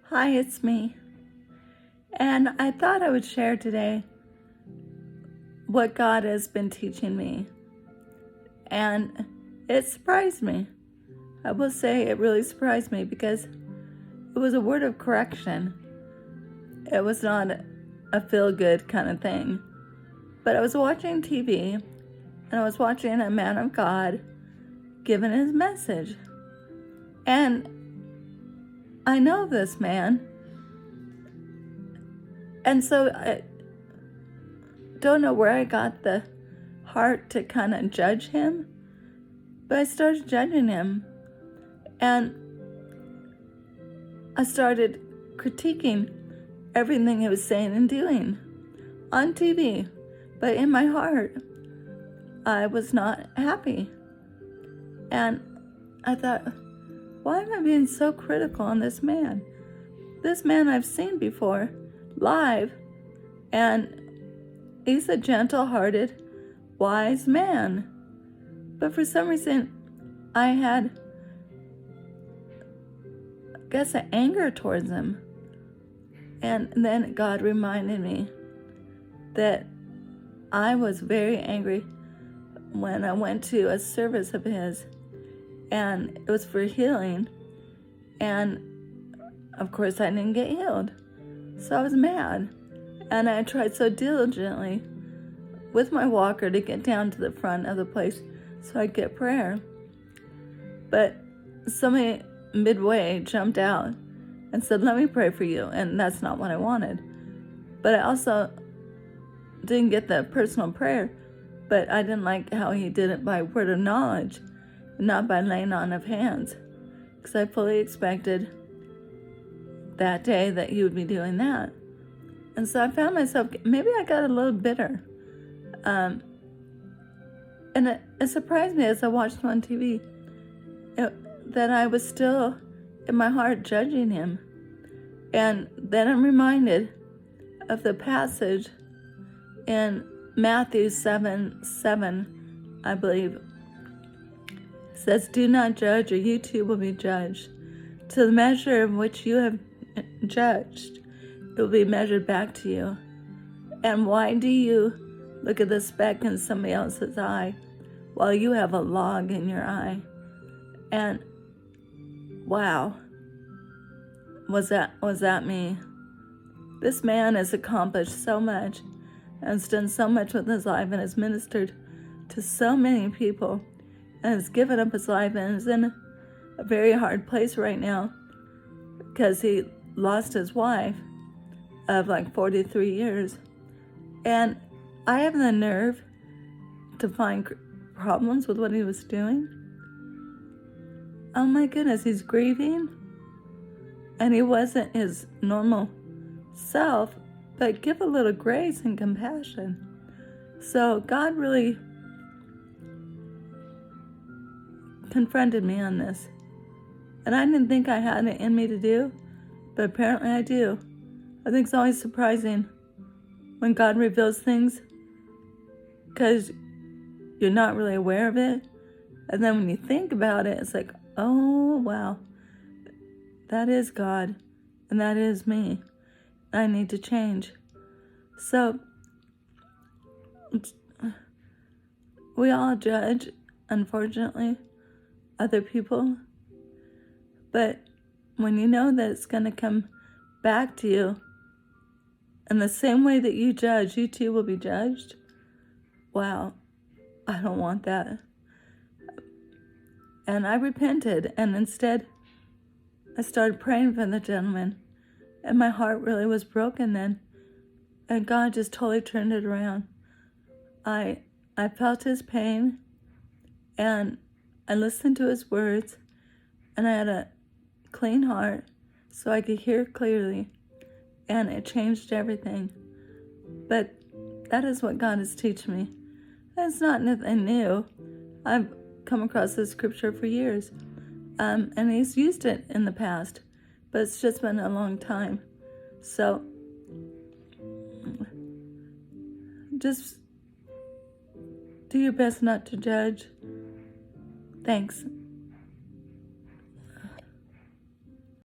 Hi, it's me. And I thought I would share today what God has been teaching me. And it surprised me. I will say it really surprised me because it was a word of correction. It was not a feel good kind of thing. But I was watching TV and I was watching a man of God giving his message. And I know this man. And so I don't know where I got the heart to kind of judge him, but I started judging him. And I started critiquing everything he was saying and doing on TV. But in my heart, I was not happy. And I thought, why am I being so critical on this man? This man I've seen before, live, and he's a gentle-hearted, wise man. But for some reason, I had, an anger towards him. And then God reminded me that I was very angry when I went to a service of his, and it was for healing, and of course I didn't get healed. So I was mad, and I tried so diligently with my walker to get down to the front of the place so I'd get prayer. But somebody midway jumped out and said, "Let me pray for you," and that's not what I wanted. But I also didn't get the personal prayer, but I didn't like how he did it by word of knowledge, not by laying on of hands, because I fully expected that day that he would be doing that. And so I found myself, maybe I got a little bitter. And it surprised me as I watched him on TV that I was still in my heart judging him. And then I'm reminded of the passage in Matthew 7:7, I believe. It says, "Do not judge, or you too will be judged. To the measure in which you have judged, it will be measured back to you. And why do you look at the speck in somebody else's eye while you have a log in your eye?" And wow, was that me? This man has accomplished so much and has done so much with his life and has ministered to so many people and has given up his life and is in a very hard place right now because he lost his wife of like 43 years. And I have the nerve to find problems with what he was doing. Oh my goodness, he's grieving. And he wasn't his normal self, but give a little grace and compassion. So God really confronted me on this. And I didn't think I had it in me to do, but apparently I do. I think it's always surprising when God reveals things because you're not really aware of it. And then when you think about it, it's like, oh, wow, that is God and that is me. I need to change. So we all judge, unfortunately, other people. But when you know that it's going to come back to you, in the same way that you judge, you too will be judged. Wow, I don't want that. And I repented, and instead I started praying for the gentleman. And my heart really was broken then. And God just totally turned it around. I felt his pain, and I listened to his words, and I had a clean heart so I could hear clearly, and it changed everything. But that is what God has teaching me. It's not nothing new. I've come across this scripture for years, and he's used it in the past, but it's just been a long time. So just do your best not to judge. Thanks.